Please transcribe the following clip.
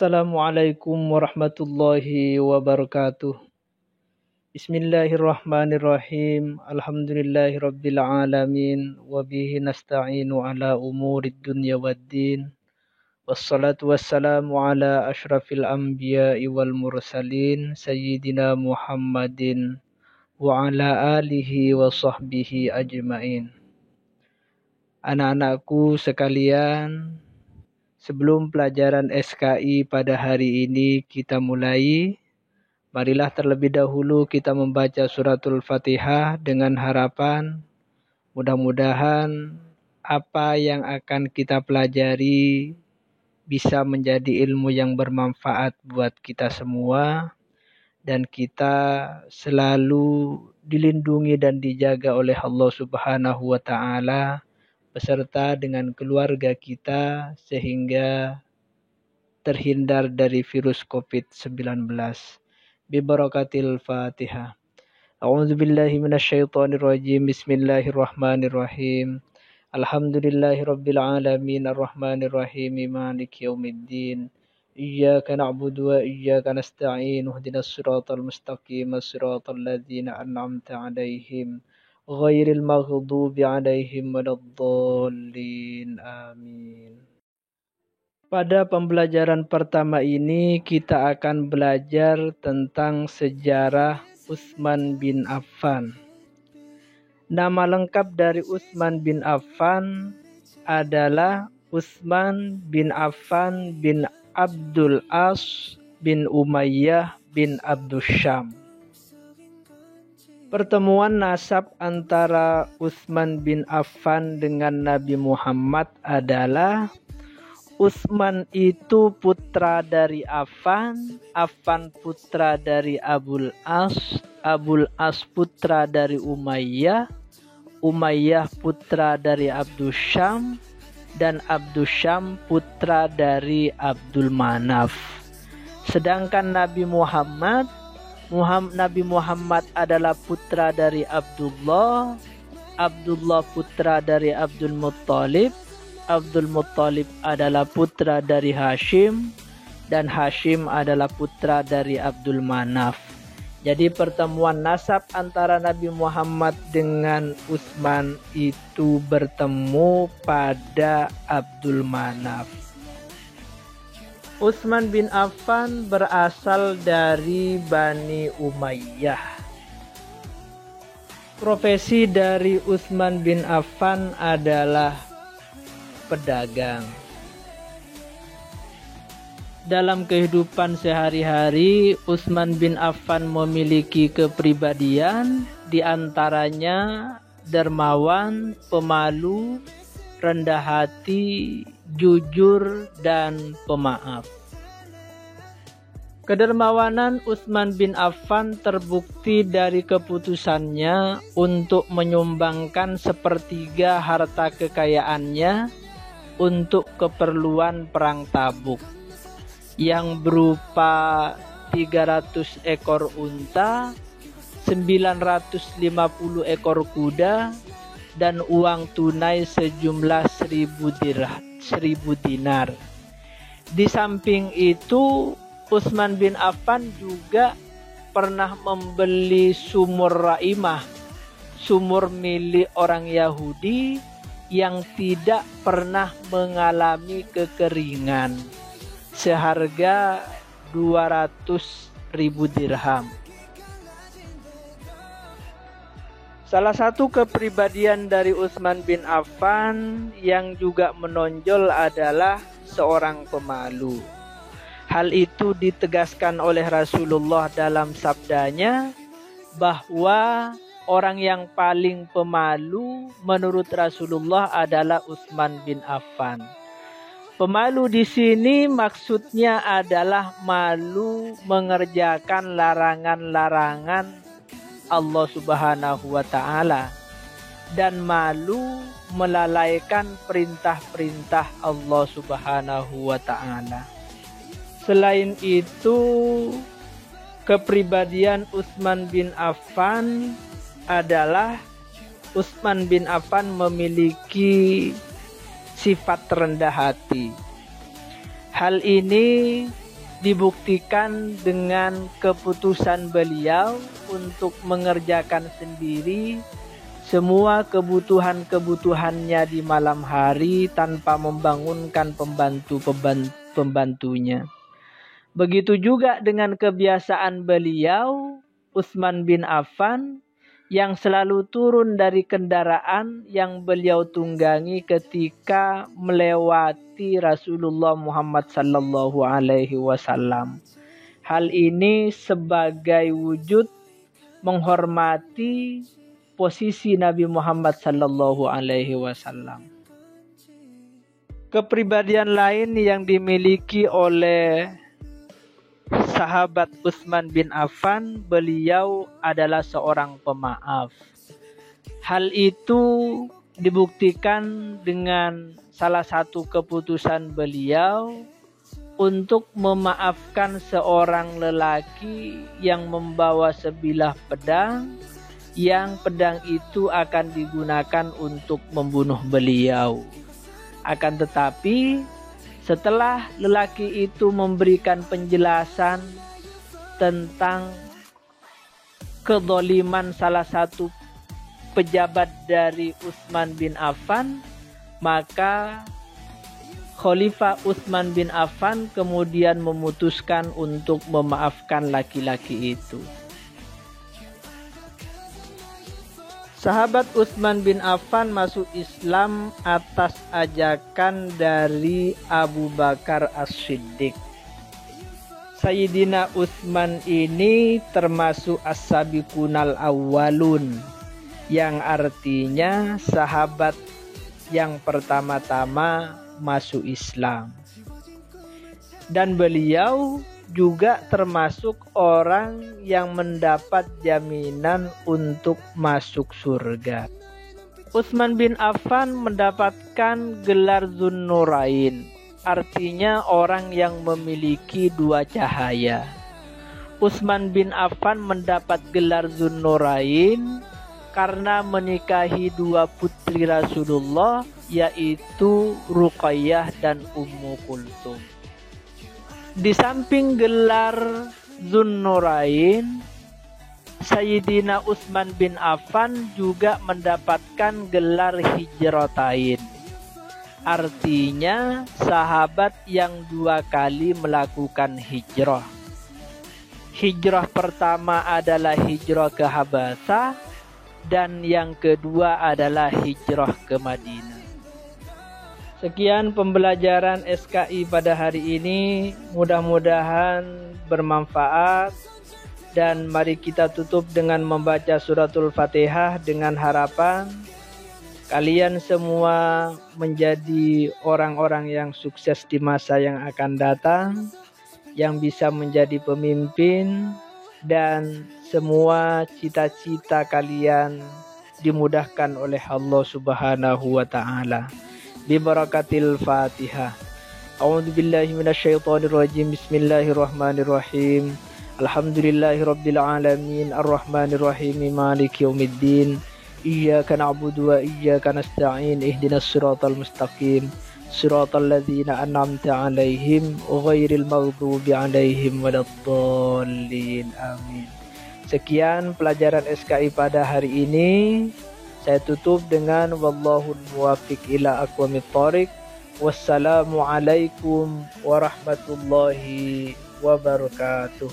Assalamualaikum warahmatullahi wabarakatuh. Bismillahirrahmanirrahim. Alhamdulillahirabbil alamin wa bihi nasta'inu ala umurid dunya waddin. Wassalatu wassalamu ala asyrafil anbiya'i wal mursalin sayyidina Muhammadin wa ala alihi wa sahbihi ajmain. Anak-anakku sekalian, sebelum pelajaran SKI pada hari ini kita mulai, marilah terlebih dahulu kita membaca suratul Fatihah dengan harapan mudah-mudahan apa yang akan kita pelajari bisa menjadi ilmu yang bermanfaat buat kita semua dan kita selalu dilindungi dan dijaga oleh Allah Subhanahu wa taala beserta dengan keluarga kita sehingga terhindar dari virus COVID-19. Bibarakatil Fatihah. A'udzu billahi minasyaitonir rajim. Bismillahirrahmanirrahim. Alhamdulillahirabbil alamin arrahmanir rahim maliki yaumiddin. Iyyaka na'budu wa iyyaka nasta'in. Ihdinas siratal mustaqim, siratal ladzina an'amta 'alaihim ghairil maghdubi 'alaihim waladdallin. Amin. Pada pembelajaran pertama ini kita akan belajar tentang sejarah Utsman bin Affan. Nama lengkap dari Utsman bin Affan adalah Utsman bin Affan bin Abdul As bin Umayyah bin Abdussyam. Pertemuan nasab antara Utsman bin Affan dengan Nabi Muhammad adalah Utsman itu putra dari Affan, Affan putra dari Abul As putra dari Umayyah, Umayyah putra dari Abdussyam, dan Abdussyam putra dari Abdul Manaf. Sedangkan Nabi Muhammad adalah putra dari Abdullah, Abdullah putra dari Abdul Muttalib, Abdul Muttalib adalah putra dari Hashim, dan Hashim adalah putra dari Abdul Manaf. Jadi pertemuan nasab antara Nabi Muhammad dengan Utsman itu bertemu pada Abdul Manaf. Utsman bin Affan berasal dari Bani Umayyah. Profesi dari Utsman bin Affan adalah pedagang. Dalam kehidupan sehari-hari, Utsman bin Affan memiliki kepribadian, di antaranya dermawan, pemalu, rendah hati, jujur, dan pemaaf. Kedermawanan Utsman bin Affan terbukti dari keputusannya untuk menyumbangkan sepertiga harta kekayaannya untuk keperluan perang Tabuk, yang berupa 300 ekor unta, 950 ekor kuda, dan uang tunai sejumlah 1000 dinar. Di samping itu, Utsman bin Affan juga pernah membeli sumur Raimah, sumur milik orang Yahudi yang tidak pernah mengalami kekeringan, seharga 200.000 dirham. Salah satu kepribadian dari Utsman bin Affan yang juga menonjol adalah seorang pemalu. Hal itu ditegaskan oleh Rasulullah dalam sabdanya bahwa orang yang paling pemalu menurut Rasulullah adalah Utsman bin Affan. Pemalu di sini maksudnya adalah malu mengerjakan larangan-larangan Allah Subhanahu wa taala dan malu melalaikan perintah-perintah Allah Subhanahu wa taala. Selain itu, kepribadian Utsman bin Affan adalah Utsman bin Affan memiliki sifat rendah hati. Hal ini dibuktikan dengan keputusan beliau untuk mengerjakan sendiri semua kebutuhan-kebutuhannya di malam hari tanpa membangunkan pembantunya. Begitu juga dengan kebiasaan beliau, Utsman bin Affan, yang selalu turun dari kendaraan yang beliau tunggangi ketika melewati Rasulullah Muhammad sallallahu alaihi wasallam. Hal ini sebagai wujud menghormati posisi Nabi Muhammad sallallahu alaihi wasallam. Kepribadian lain yang dimiliki oleh sahabat Utsman bin Affan, beliau adalah seorang pemaaf. Hal itu dibuktikan dengan salah satu keputusan beliau untuk memaafkan seorang lelaki yang membawa sebilah pedang, yang pedang itu akan digunakan untuk membunuh beliau. Akan tetapi setelah lelaki itu memberikan penjelasan tentang kezaliman salah satu pejabat dari Utsman bin Affan, maka Khalifah Utsman bin Affan kemudian memutuskan untuk memaafkan laki-laki itu. Sahabat Utsman bin Affan masuk Islam atas ajakan dari Abu Bakar As-Siddiq. Sayyidina Utsman ini termasuk as-sabiqunal awwalun, yang artinya sahabat yang pertama-tama masuk Islam. Dan beliau juga termasuk orang yang mendapat jaminan untuk masuk surga. Utsman bin Affan mendapatkan gelar Dzunnurain, artinya orang yang memiliki dua cahaya. Utsman bin Affan mendapat gelar Dzunnurain karena menikahi dua putri Rasulullah, yaitu Ruqayyah dan Ummu Kulthum. Di samping gelar Dzunnurain, Sayyidina Utsman bin Affan juga mendapatkan gelar Hijratain, artinya sahabat yang dua kali melakukan hijrah. Hijrah pertama adalah hijrah ke Habasyah, dan yang kedua adalah hijrah ke Madinah. Sekian pembelajaran SKI pada hari ini, mudah-mudahan bermanfaat, dan mari kita tutup dengan membaca suratul Fatihah dengan harapan kalian semua menjadi orang-orang yang sukses di masa yang akan datang, yang bisa menjadi pemimpin, dan semua cita-cita kalian dimudahkan oleh Allah Subhanahu wa ta'ala. Bibarakatil Fatihah. A'udzu billahi minasyaitonir rajim. Bismillahirrahmanirrahim. Alhamdulillahirabbil alamin, arrahmanir rahim, maliki yaumiddin. Iyyaka na'budu wa iyyaka nasta'in. Ihdinas siratal mustaqim. Siratal ladzina an'amta 'alaihim ghairil maghdubi 'alaihim waladdallin. Amin. Sekian pelajaran SKI pada hari ini. Saya tutup dengan wallahul muwaffiq ila aqwamit thoriq. Wassalamualaikum warahmatullahi wabarakatuh.